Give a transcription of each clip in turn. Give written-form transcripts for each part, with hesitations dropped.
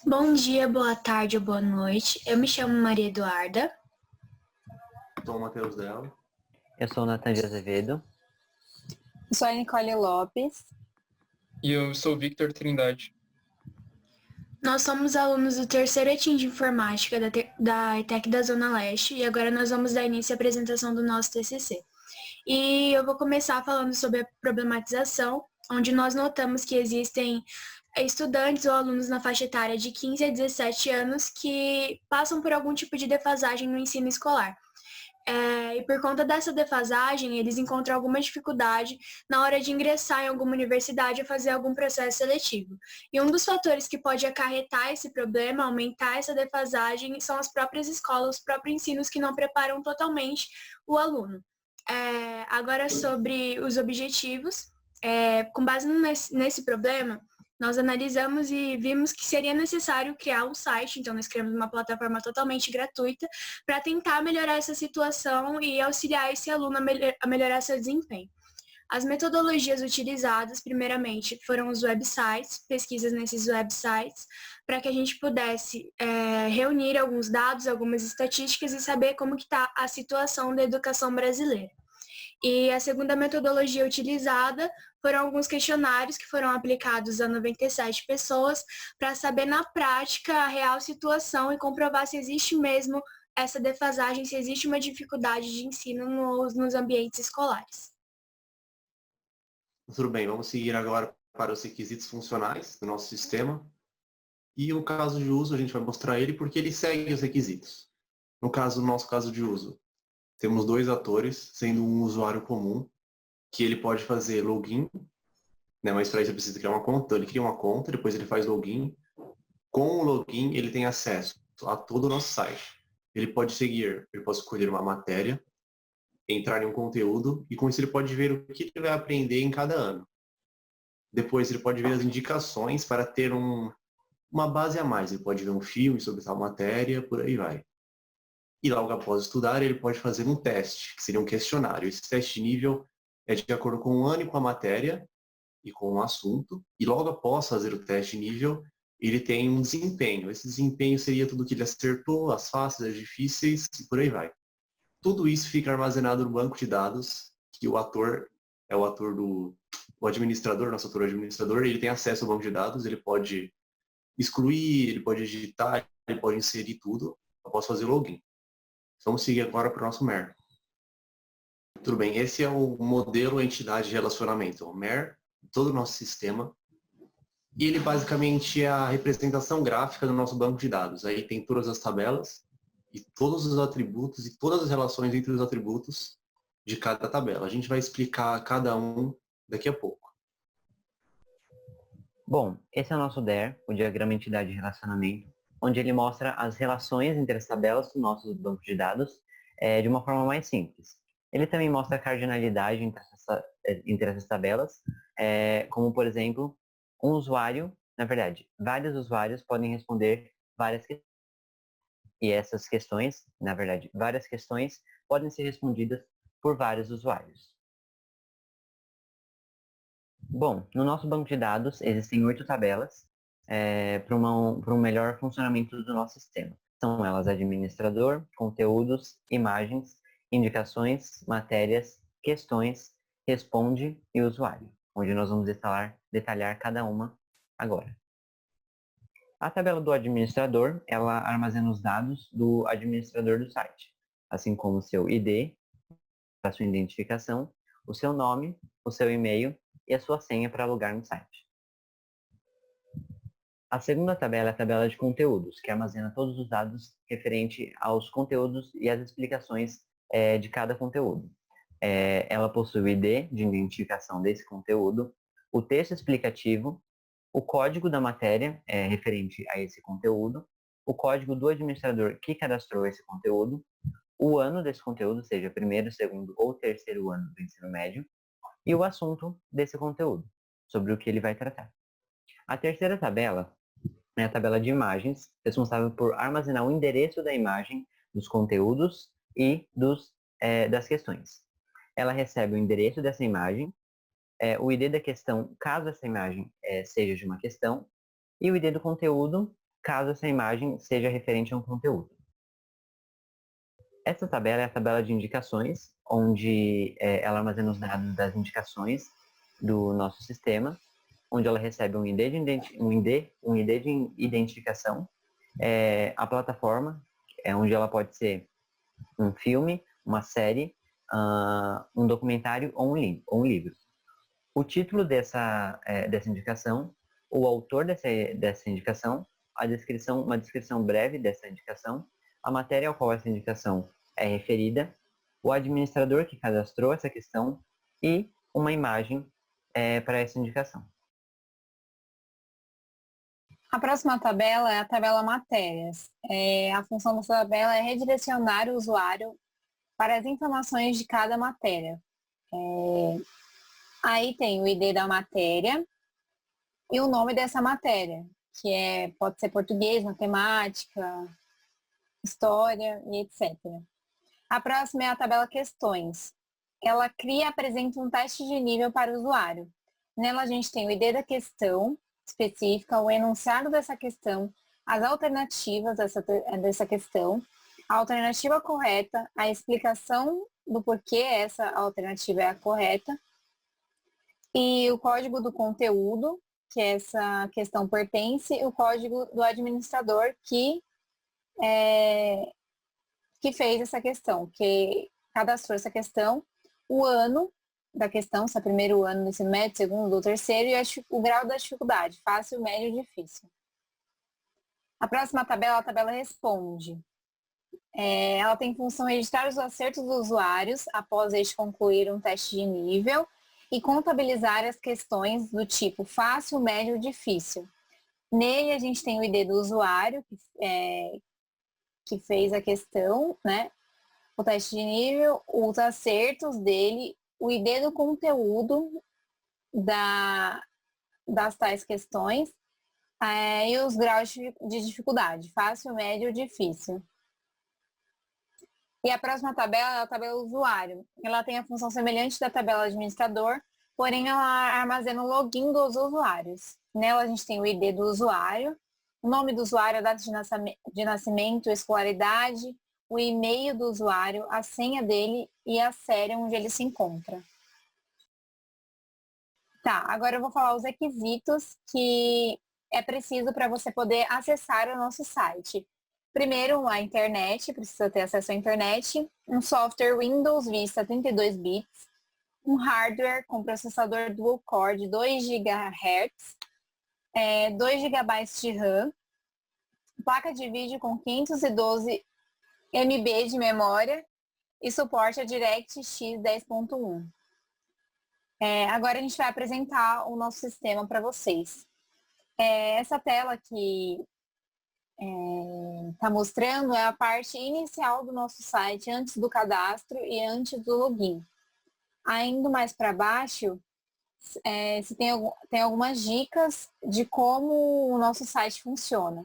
Bom dia, boa tarde ou boa noite. Eu me chamo Maria Eduarda. Sou o Matheus Della. Eu sou o Nathan de Azevedo. Eu sou a Nicole Lopes. E eu sou o Victor Trindade. Nós somos alunos do terceiro ETIM de Informática da ETEC da Zona Leste e agora nós vamos dar início à apresentação do nosso TCC. E eu vou começar falando sobre a problematização, onde nós notamos que existem estudantes ou alunos na faixa etária de 15 a 17 anos que passam por algum tipo de defasagem no ensino escolar. E por conta dessa defasagem, eles encontram alguma dificuldade na hora de ingressar em alguma universidade ou fazer algum processo seletivo. E um dos fatores que pode acarretar esse problema, aumentar essa defasagem, são as próprias escolas, os próprios ensinos que não preparam totalmente o aluno. Agora, sobre os objetivos, com base nesse problema, nós analisamos e vimos que seria necessário criar um site, então nós criamos uma plataforma totalmente gratuita para tentar melhorar essa situação e auxiliar esse aluno a melhorar seu desempenho. As metodologias utilizadas, primeiramente, foram os websites, pesquisas nesses websites, para que a gente pudesse reunir alguns dados, algumas estatísticas e saber como que está a situação da educação brasileira. E a segunda metodologia utilizada foram alguns questionários que foram aplicados a 97 pessoas para saber na prática a real situação e comprovar se existe mesmo essa defasagem, se existe uma dificuldade de ensino nos ambientes escolares. Tudo bem, vamos seguir agora para os requisitos funcionais do nosso sistema. E o caso de uso, a gente vai mostrar ele porque ele segue os requisitos. No nosso caso de uso, temos dois atores, sendo um usuário comum, que ele pode fazer login, né, mas para isso ele precisa criar uma conta. Então ele cria uma conta, depois ele faz login. Com o login, ele tem acesso a todo o nosso site. Ele pode escolher uma matéria, entrar em um conteúdo, e com isso ele pode ver o que ele vai aprender em cada ano. Depois ele pode ver as indicações para ter uma base a mais. Ele pode ver um filme sobre tal matéria, por aí vai. E logo após estudar, ele pode fazer um teste, que seria um questionário. Esse teste de nível é de acordo com o ano e com a matéria e com o assunto. E logo após fazer o teste de nível, ele tem um desempenho. Esse desempenho seria tudo que ele acertou, as fáceis, as difíceis e por aí vai. Tudo isso fica armazenado no banco de dados, que o ator é o ator o administrador, nosso ator administrador, ele tem acesso ao banco de dados, ele pode excluir, ele pode digitar, ele pode inserir tudo após fazer o login. Vamos seguir agora para o nosso MER. Tudo bem, esse é o modelo entidade de relacionamento, o MER, todo o nosso sistema. E ele basicamente é a representação gráfica do nosso banco de dados. Aí tem todas as tabelas e todos os atributos e todas as relações entre os atributos de cada tabela. A gente vai explicar cada um daqui a pouco. Bom, esse é o nosso DER, o Diagrama Entidade de Relacionamento, onde ele mostra as relações entre as tabelas do nosso banco de dados de uma forma mais simples. Ele também mostra a cardinalidade entre essas tabelas, como, por exemplo, um usuário, na verdade, vários usuários podem responder várias questões. E essas questões, na verdade, várias questões podem ser respondidas por vários usuários. Bom, no nosso banco de dados existem 8 tabelas para um melhor funcionamento do nosso sistema. São elas administrador, conteúdos, imagens, indicações, matérias, questões, responde e usuário, onde nós vamos detalhar cada uma agora. A tabela do administrador, ela armazena os dados do administrador do site, assim como o seu ID, a sua identificação, o seu nome, o seu e-mail e a sua senha para logar no site. A segunda tabela é a tabela de conteúdos, que armazena todos os dados referente aos conteúdos e as explicações de cada conteúdo. Ela possui o ID de identificação desse conteúdo, o texto explicativo, o código da matéria referente a esse conteúdo, o código do administrador que cadastrou esse conteúdo, o ano desse conteúdo, seja primeiro, segundo ou terceiro ano do ensino médio, e o assunto desse conteúdo, sobre o que ele vai tratar. A terceira tabela é a tabela de imagens, responsável por armazenar o endereço da imagem, dos conteúdos e das questões. Ela recebe o endereço dessa imagem, o ID da questão, caso essa imagem seja de uma questão, e o ID do conteúdo, caso essa imagem seja referente a um conteúdo. Essa tabela é a tabela de indicações, onde ela armazena os dados das indicações do nosso sistema, onde ela recebe um ID de identificação, a plataforma, onde ela pode ser um filme, uma série, um documentário ou um livro. O título dessa indicação, o autor dessa indicação, uma descrição breve dessa indicação, a matéria ao qual essa indicação é referida, o administrador que cadastrou essa questão e uma imagem para essa indicação. A próxima tabela é a tabela matérias. A função dessa tabela é redirecionar o usuário para as informações de cada matéria. Aí tem o ID da matéria e o nome dessa matéria, que pode ser português, matemática, história e etc. A próxima é a tabela questões. Ela cria e apresenta um teste de nível para o usuário. Nela a gente tem o ID da questão específica, o enunciado dessa questão, as alternativas dessa questão, a alternativa correta, a explicação do porquê essa alternativa é a correta, e o código do conteúdo, que essa questão pertence, e o código do administrador que fez essa questão, que cadastrou essa questão, o ano da questão, se é primeiro ano do ensino médio, segundo ou terceiro, e o grau da dificuldade, fácil, médio e difícil. A próxima tabela é a tabela responde. Ela tem função de registrar os acertos dos usuários após este concluir um teste de nível e contabilizar as questões do tipo fácil, médio ou difícil. Nele a gente tem o ID do usuário, que fez a questão, né? O teste de nível, os acertos dele, o ID do conteúdo das tais questões e os graus de dificuldade, fácil, médio ou difícil. E a próxima tabela é a tabela usuário. Ela tem a função semelhante da tabela administrador, porém ela armazena o login dos usuários. Nela a gente tem o ID do usuário, o nome do usuário, a data de nascimento, escolaridade, o e-mail do usuário, a senha dele e a série onde ele se encontra. Tá, agora eu vou falar os requisitos que é preciso para você poder acessar o nosso site. Primeiro, a internet, precisa ter acesso à internet, um software Windows Vista 32 bits, um hardware com processador dual core de 2 GHz, 2 GB de RAM, placa de vídeo com 512 MB de memória e suporte a DirectX 10.1. Agora a gente vai apresentar o nosso sistema para vocês. Essa tela que está mostrando é a parte inicial do nosso site, antes do cadastro e antes do login. Indo mais para baixo, se tem algumas dicas de como o nosso site funciona.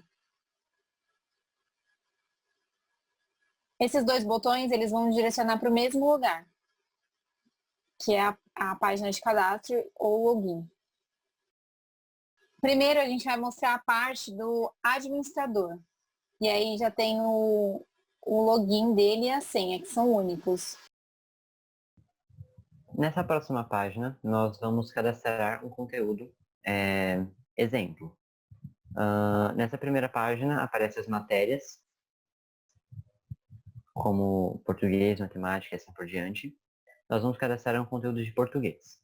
Esses dois botões, eles vão direcionar para o mesmo lugar, que é a página de cadastro ou login. Primeiro, a gente vai mostrar a parte do administrador. E aí já tem o login dele e a senha, que são únicos. Nessa próxima página, nós vamos cadastrar um conteúdo exemplo. Nessa primeira página, aparecem as matérias, como português, matemática e assim por diante. Nós vamos cadastrar um conteúdo de português.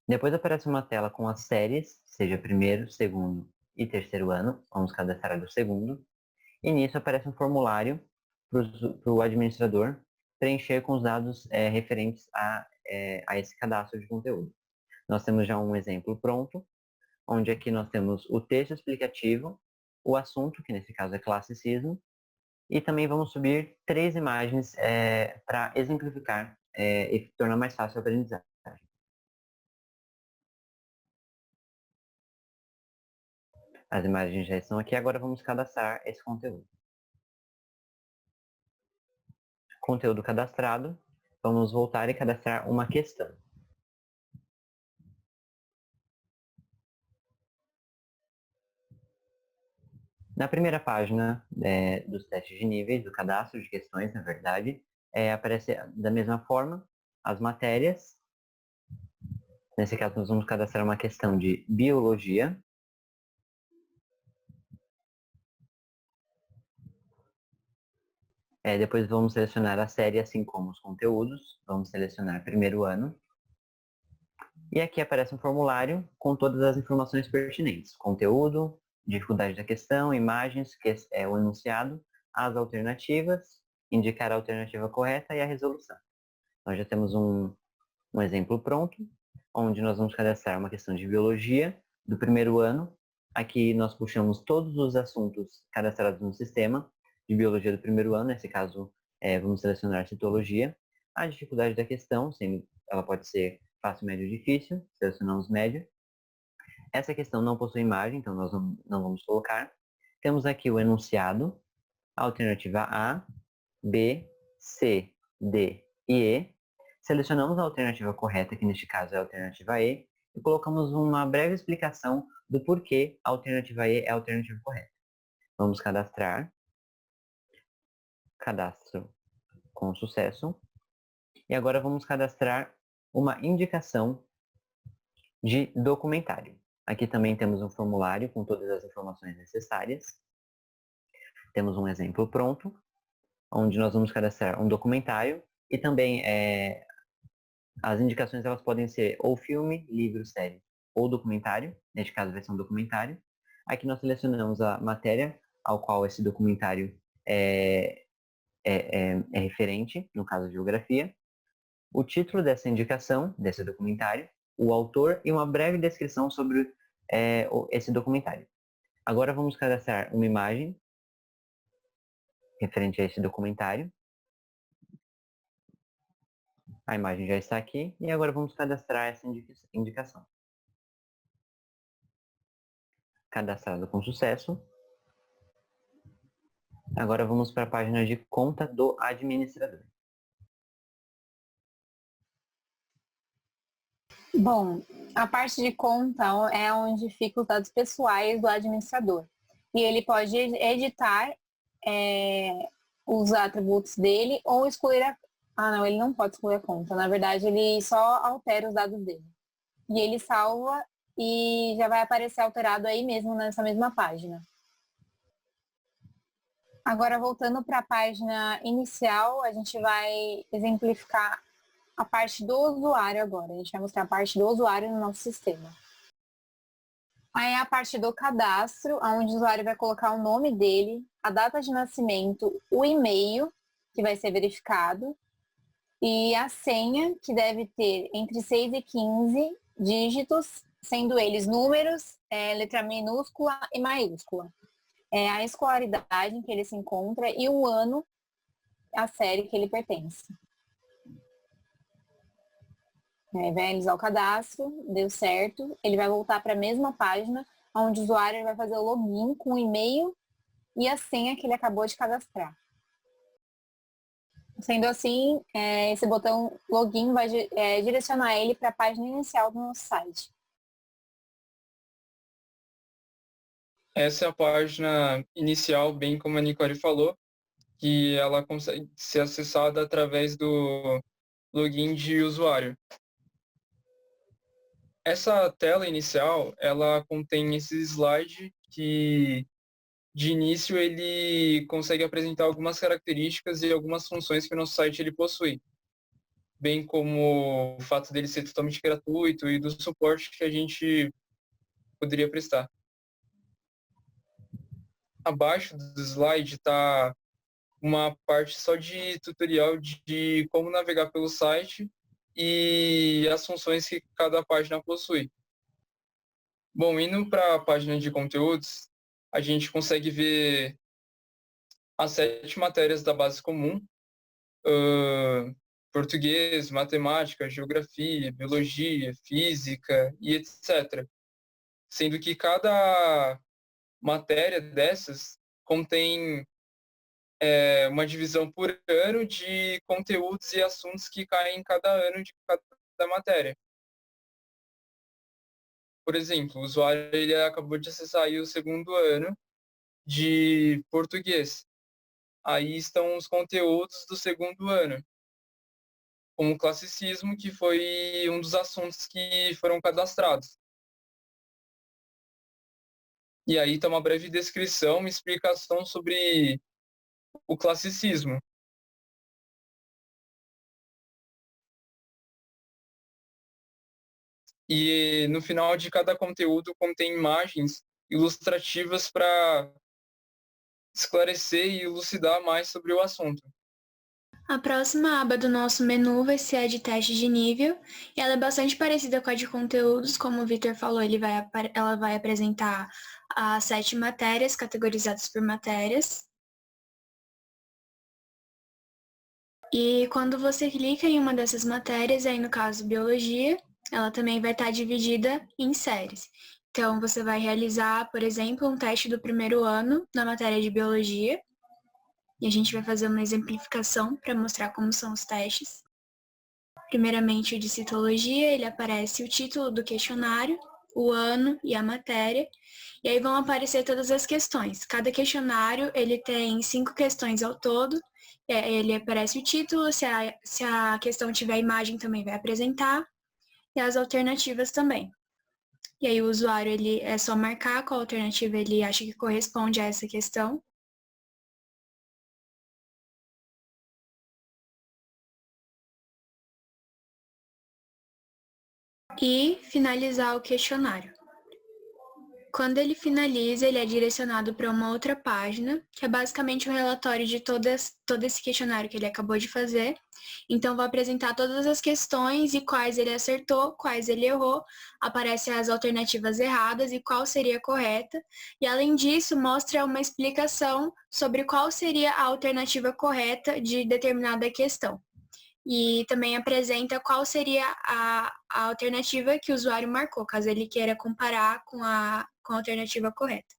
Depois aparece uma tela com as séries, seja primeiro, segundo e terceiro ano. Vamos cadastrar o segundo. E nisso aparece um formulário para o administrador preencher com os dados referentes a esse cadastro de conteúdo. Nós temos já um exemplo pronto, onde aqui nós temos o texto explicativo, o assunto, que nesse caso é classicismo, e também vamos subir 3 imagens para exemplificar e tornar mais fácil a aprendizagem. As imagens já estão aqui, agora vamos cadastrar esse conteúdo. Conteúdo cadastrado, vamos voltar e cadastrar uma questão. Na primeira página dos testes de níveis, do cadastro de questões, na verdade, aparece da mesma forma as matérias. Nesse caso, nós vamos cadastrar uma questão de biologia. Depois vamos selecionar a série, assim como os conteúdos. Vamos selecionar primeiro ano. E aqui aparece um formulário com todas as informações pertinentes. Conteúdo, dificuldade da questão, imagens, que é o enunciado, as alternativas, indicar a alternativa correta e a resolução. Nós já temos um exemplo pronto, onde nós vamos cadastrar uma questão de biologia do primeiro ano. Aqui nós puxamos todos os assuntos cadastrados no sistema de biologia do primeiro ano. Nesse caso, vamos selecionar citologia. A dificuldade da questão, ela pode ser fácil, médio, difícil. Selecionamos médio. Essa questão não possui imagem, então nós não vamos colocar. Temos aqui o enunciado, a alternativa A, B, C, D e E. Selecionamos a alternativa correta, que neste caso é a alternativa E, e colocamos uma breve explicação do porquê a alternativa E é a alternativa correta. Vamos cadastrar. Cadastro com sucesso. E agora vamos cadastrar uma indicação de documentário. Aqui também temos um formulário com todas as informações necessárias. Temos um exemplo pronto, onde nós vamos cadastrar um documentário e também as indicações elas podem ser ou filme, livro, série ou documentário. Neste caso vai ser um documentário. Aqui nós selecionamos a matéria ao qual esse documentário é referente, no caso geografia, o título dessa indicação, desse documentário, o autor e uma breve descrição sobre esse documentário. Agora vamos cadastrar uma imagem referente a esse documentário. A imagem já está aqui e agora vamos cadastrar essa indicação. Cadastrado com sucesso. Agora vamos para a página de conta do administrador. Bom, a parte de conta é onde ficam os dados pessoais do administrador. E ele pode editar os atributos dele ou excluir não, ele não pode excluir a conta. Na verdade, ele só altera os dados dele. E ele salva e já vai aparecer alterado aí mesmo nessa mesma página. Agora, voltando para a página inicial, a gente vai exemplificar a parte do usuário agora. A gente vai mostrar a parte do usuário no nosso sistema. Aí é a parte do cadastro, onde o usuário vai colocar o nome dele, a data de nascimento, o e-mail, que vai ser verificado, e a senha, que deve ter entre 6 e 15 dígitos, sendo eles números, letra minúscula e maiúscula. A escolaridade em que ele se encontra e o ano, a série que ele pertence. Vai realizar o cadastro, deu certo, ele vai voltar para a mesma página, onde o usuário vai fazer o login com o e-mail e a senha que ele acabou de cadastrar. Sendo assim, esse botão login vai direcionar ele para a página inicial do nosso site. Essa é a página inicial, bem como a Nicole falou, que ela consegue ser acessada através do login de usuário. Essa tela inicial, ela contém esse slide que, de início, ele consegue apresentar algumas características e algumas funções que o nosso site ele possui, bem como o fato dele ser totalmente gratuito e do suporte que a gente poderia prestar. Abaixo do slide está uma parte só de tutorial de como navegar pelo site e as funções que cada página possui. Bom, indo para a página de conteúdos, a gente consegue ver as 7 matérias da base comum, português, matemática, geografia, biologia, física e etc. Sendo que cada matéria dessas contém uma divisão por ano de conteúdos e assuntos que caem em cada ano de cada matéria. Por exemplo, o usuário ele acabou de acessar aí o segundo ano de português. Aí estão os conteúdos do segundo ano, como o classicismo, que foi um dos assuntos que foram cadastrados. E aí está uma breve descrição, uma explicação sobre o classicismo. E no final de cada conteúdo contém imagens ilustrativas para esclarecer e elucidar mais sobre o assunto. A próxima aba do nosso menu vai ser a de teste de nível, e ela é bastante parecida com a de conteúdos, como o Victor falou, ela vai apresentar as 7 matérias, categorizadas por matérias. E quando você clica em uma dessas matérias, aí no caso biologia, ela também vai estar dividida em séries. Então, você vai realizar, por exemplo, um teste do primeiro ano na matéria de biologia, e a gente vai fazer uma exemplificação para mostrar como são os testes. Primeiramente, o de citologia, ele aparece o título do questionário, o ano e a matéria, e aí vão aparecer todas as questões. Cada questionário, ele tem 5 questões ao todo, ele aparece o título, se a questão tiver imagem também vai apresentar, e as alternativas também. E aí o usuário, ele é só marcar qual alternativa ele acha que corresponde a essa questão. E finalizar o questionário. Quando ele finaliza, ele é direcionado para uma outra página, que é basicamente um relatório de todo esse questionário que ele acabou de fazer. Então, vou apresentar todas as questões e quais ele acertou, quais ele errou, aparecem as alternativas erradas e qual seria a correta. E, além disso, mostra uma explicação sobre qual seria a alternativa correta de determinada questão. E também apresenta qual seria a alternativa que o usuário marcou, caso ele queira comparar com a alternativa correta.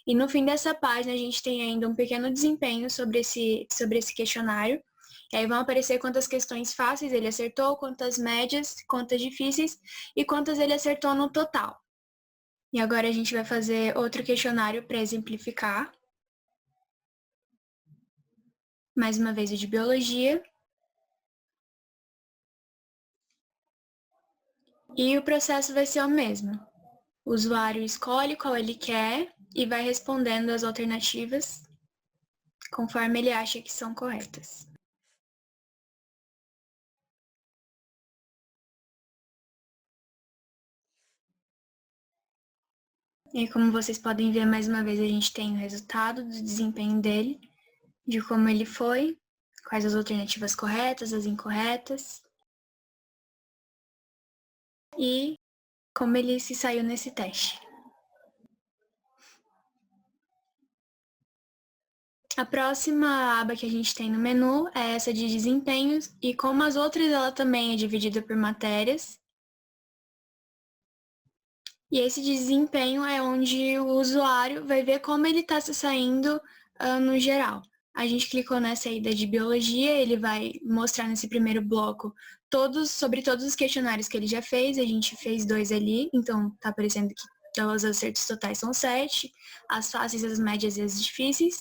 E no fim dessa página, a gente tem ainda um pequeno desempenho sobre esse questionário. E aí vão aparecer quantas questões fáceis ele acertou, quantas médias, quantas difíceis e quantas ele acertou no total. E agora a gente vai fazer outro questionário para exemplificar. Mais uma vez o de biologia. E o processo vai ser o mesmo. O usuário escolhe qual ele quer e vai respondendo as alternativas conforme ele acha que são corretas. E como vocês podem ver, mais uma vez, a gente tem o resultado do desempenho dele, de como ele foi, quais as alternativas corretas, as incorretas, e como ele se saiu nesse teste. A próxima aba que a gente tem no menu é essa de desempenhos, e como as outras, ela também é dividida por matérias. E esse desempenho é onde o usuário vai ver como ele está se saindo no geral. A gente clicou nessa ida de biologia, ele vai mostrar nesse primeiro bloco sobre todos os questionários que ele já fez. A gente fez 2 ali, então está aparecendo que os acertos totais são 7, as fáceis, as médias e as difíceis.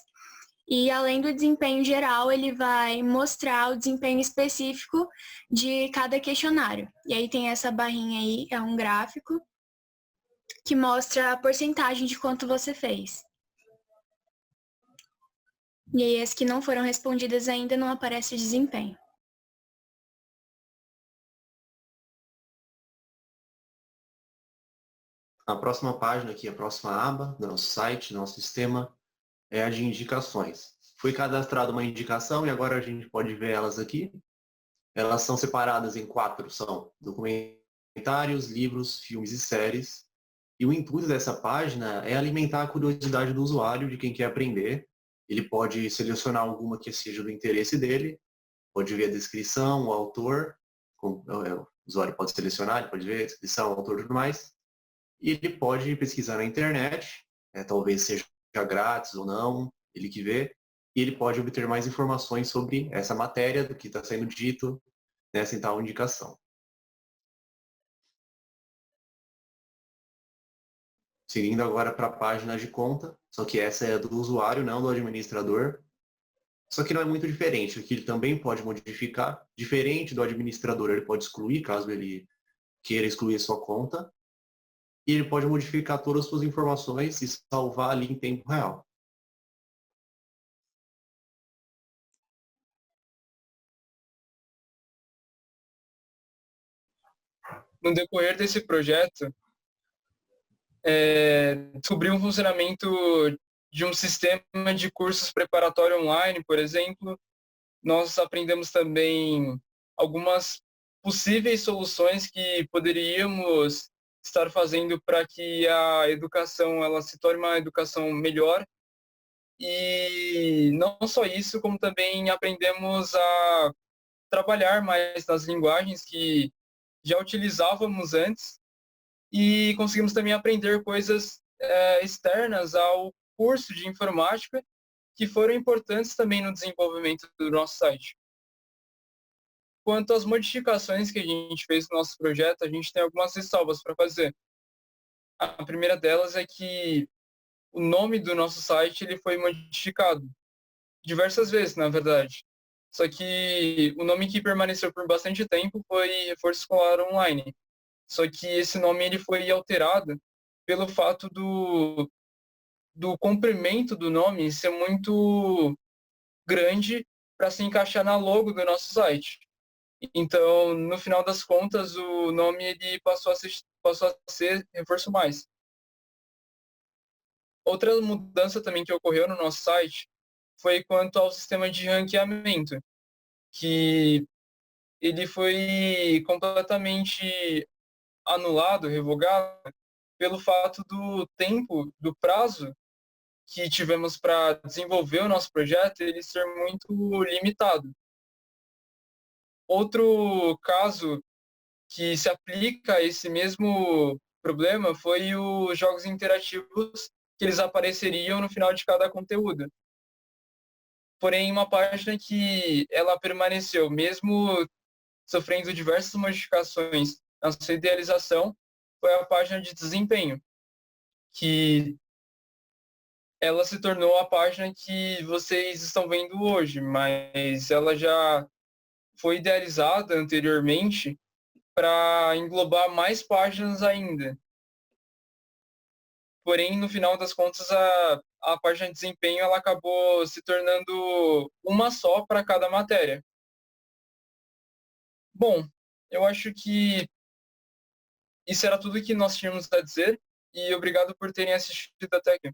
E além do desempenho geral, ele vai mostrar o desempenho específico de cada questionário. E aí tem essa barrinha aí, é um gráfico, que mostra a porcentagem de quanto você fez. E aí as que não foram respondidas ainda não aparece o desempenho. A próxima página aqui, a próxima aba do nosso site, do nosso sistema, é a de indicações. Foi cadastrada uma indicação e agora a gente pode ver elas aqui. Elas são separadas em 4, são documentários, livros, filmes e séries. E o intuito dessa página é alimentar a curiosidade do usuário, de quem quer aprender. Ele pode selecionar alguma que seja do interesse dele, pode ver a descrição, o autor, o usuário pode selecionar, ele pode ver a descrição, o autor e tudo mais. E ele pode pesquisar na internet, talvez seja grátis ou não, ele que vê, e ele pode obter mais informações sobre essa matéria, do que está sendo dito nessa tal indicação. Seguindo agora para a página de conta, Só que essa é do usuário, não do administrador. Só que não é muito diferente, aqui ele também pode modificar. Diferente do administrador, ele pode excluir, caso ele queira excluir sua conta. E ele pode modificar todas as suas informações e salvar ali em tempo real. No decorrer desse projeto, descobri um funcionamento de um sistema de cursos preparatório online, por exemplo. Nós aprendemos também algumas possíveis soluções que poderíamos estar fazendo para que a educação ela se torne uma educação melhor. E não só isso, como também aprendemos a trabalhar mais nas linguagens que já utilizávamos antes e conseguimos também aprender coisas externas ao curso de informática que foram importantes também no desenvolvimento do nosso site. Quanto às modificações que a gente fez no nosso projeto, a gente tem algumas ressalvas para fazer. A primeira delas é que o nome do nosso site ele foi modificado diversas vezes, na verdade. Só que o nome que permaneceu por bastante tempo foi Reforço Escolar Online. Só que esse nome ele foi alterado pelo fato do comprimento do nome ser muito grande para se encaixar na logo do nosso site. Então, no final das contas, o nome ele passou a ser Reforço Mais. Outra mudança também que ocorreu no nosso site foi quanto ao sistema de ranqueamento, que ele foi completamente anulado, revogado, pelo fato do tempo, do prazo que tivemos para desenvolver o nosso projeto, ele ser muito limitado. Outro caso que se aplica a esse mesmo problema foi os jogos interativos que eles apareceriam no final de cada conteúdo. Porém, uma página que ela permaneceu, mesmo sofrendo diversas modificações na sua idealização, foi a página de desempenho, que ela se tornou a página que vocês estão vendo hoje, mas ela já foi idealizada anteriormente para englobar mais páginas ainda. Porém, no final das contas, a página de desempenho ela acabou se tornando uma só para cada matéria. Bom, eu acho que isso era tudo que nós tínhamos a dizer e obrigado por terem assistido até aqui.